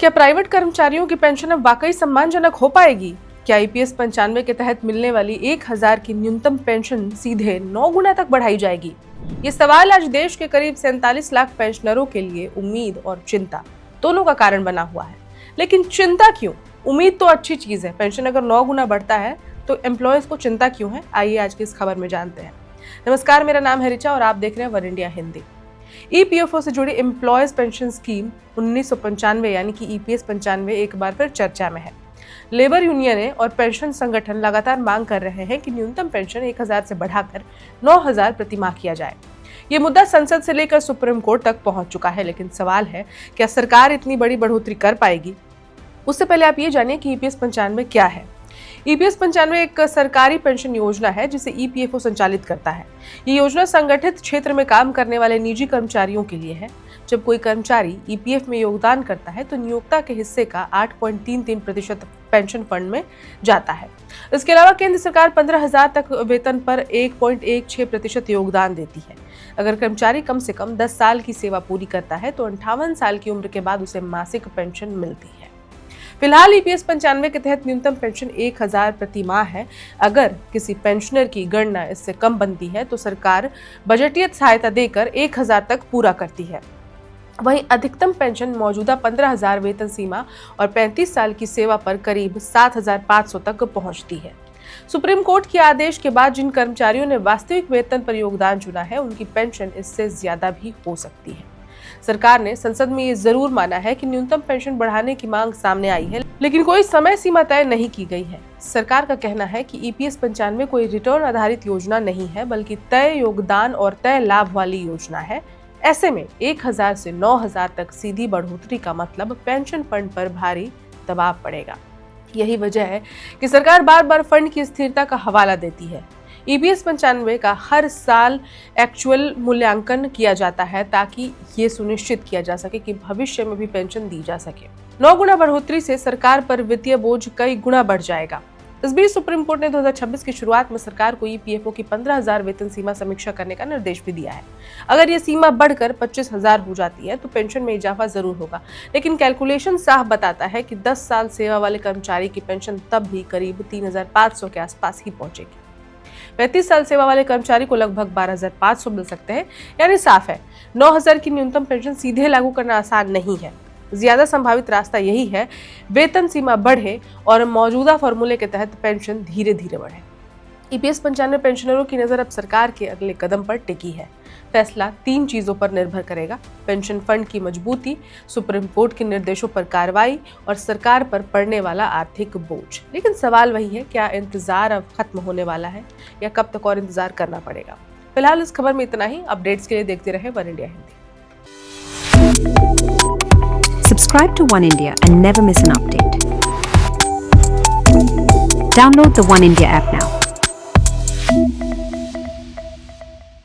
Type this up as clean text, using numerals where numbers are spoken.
क्या प्राइवेट कर्मचारियों की पेंशन अब वाकई सम्मानजनक हो पाएगी? क्या ईपीएस 95 के तहत मिलने वाली 1000 की न्यूनतम पेंशन सीधे 9 गुना तक बढ़ाई जाएगी? ये सवाल आज देश के करीब 47 लाख पेंशनरों के लिए उम्मीद और चिंता दोनों का कारण बना हुआ है। लेकिन चिंता क्यों? उम्मीद तो अच्छी चीज है। पेंशन अगर 9 गुना बढ़ता है तो एम्प्लॉयज को चिंता क्यों है? आइए आज की इस खबर में जानते हैं। नमस्कार, मेरा नाम है रिचा और आप देख रहे हैं वन इंडिया हिंदी। ईपीएफओ से जुड़ी एम्प्लॉयज पेंशन स्कीम 1995 यानी कि ईपीएस 95 एक बार फिर चर्चा में है। लेबर यूनियनें और पेंशन संगठन लगातार मांग कर रहे हैं कि न्यूनतम पेंशन 1000 से बढ़ाकर 9000 प्रति माह किया जाए। ये मुद्दा संसद से लेकर सुप्रीम कोर्ट तक पहुंच चुका है, लेकिन सवाल है क्या सरकार इतनी बड़ी बढ़ोतरी कर पाएगी? उससे पहले आप ये जानिए कि ईपीएस 95 क्या है। ईपीएस 95 एक सरकारी पेंशन योजना है जिसे ईपीएफओ संचालित करता है। ये योजना संगठित क्षेत्र में काम करने वाले निजी कर्मचारियों के लिए है। जब कोई कर्मचारी ईपीएफ में योगदान करता है तो नियोक्ता के हिस्से का 8.33% पेंशन फंड में जाता है। इसके अलावा केंद्र सरकार 15,000 तक वेतन पर 1.16% योगदान देती है। अगर कर्मचारी कम से कम 10 साल की सेवा पूरी करता है तो 58 साल की उम्र के बाद उसे मासिक पेंशन मिलती है। फिलहाल ईपीएस 95 के तहत न्यूनतम पेंशन 1000 प्रति माह है। अगर किसी पेंशनर की गणना इससे कम बनती है तो सरकार बजटीय सहायता देकर 1000 तक पूरा करती है। वहीं अधिकतम पेंशन मौजूदा 15,000 वेतन सीमा और 35 साल की सेवा पर करीब 7,500 तक पहुंचती है। सुप्रीम कोर्ट के आदेश के बाद जिन कर्मचारियों ने वास्तविक वेतन पर योगदान चुना है उनकी पेंशन इससे ज्यादा भी हो सकती है। सरकार ने संसद में ये जरूर माना है कि न्यूनतम पेंशन बढ़ाने की मांग सामने आई है, लेकिन कोई समय सीमा तय नहीं की गई है। सरकार का कहना है कि ईपीएस 95 कोई रिटर्न आधारित योजना नहीं है, बल्कि तय योगदान और तय लाभ वाली योजना है। ऐसे में 1000 से 9000 तक सीधी बढ़ोतरी का मतलब पेंशन फंड पर भारी दबाव पड़ेगा। यही वजह है कि सरकार बार बार फंड की स्थिरता का हवाला देती है। ईपीएस 95 का हर साल एक्चुअल मूल्यांकन किया जाता है ताकि ये सुनिश्चित किया जा सके कि भविष्य में भी पेंशन दी जा सके। 9 गुना बढ़ोतरी से सरकार पर वित्तीय बोझ कई गुना बढ़ जाएगा। इस बीच सुप्रीम कोर्ट ने 2026 की शुरुआत में सरकार को ईपीएफओ की 15,000 वेतन सीमा समीक्षा करने का निर्देश भी दिया है। अगर ये सीमा बढ़कर 25,000 हो जाती है तो पेंशन में इजाफा जरूर होगा, लेकिन कैलकुलेशन साफ बताता है कि 10 साल सेवा वाले कर्मचारी की पेंशन तब भी करीब 3,500 के आसपास ही पहुंचेगी। 35 साल सेवा वाले कर्मचारी को लगभग 12,500 मिल सकते हैं। यानी साफ है 9000 की न्यूनतम पेंशन सीधे लागू करना आसान नहीं है। ज्यादा संभावित रास्ता यही है वेतन सीमा बढ़े और मौजूदा फॉर्मूले के तहत पेंशन धीरे धीरे बढ़े। ईपीएस 95 पेंशनरों की नजर अब सरकार के अगले कदम पर टिकी है। फैसला 3 चीजों पर निर्भर करेगा: पेंशन फंड की मजबूती, सुप्रीम कोर्ट के निर्देशों पर कार्रवाई और सरकार पर पड़ने वाला आर्थिक बोझ। लेकिन सवाल वही है, क्या इंतजार अब खत्म होने वाला है या कब तक और इंतजार करना पड़ेगा? फिलहाल इस खबर में इतना ही। अपडेट्स के लिए देखते रहे one India Hindi. Subscribe to One India and never miss an update. Download the One India app now.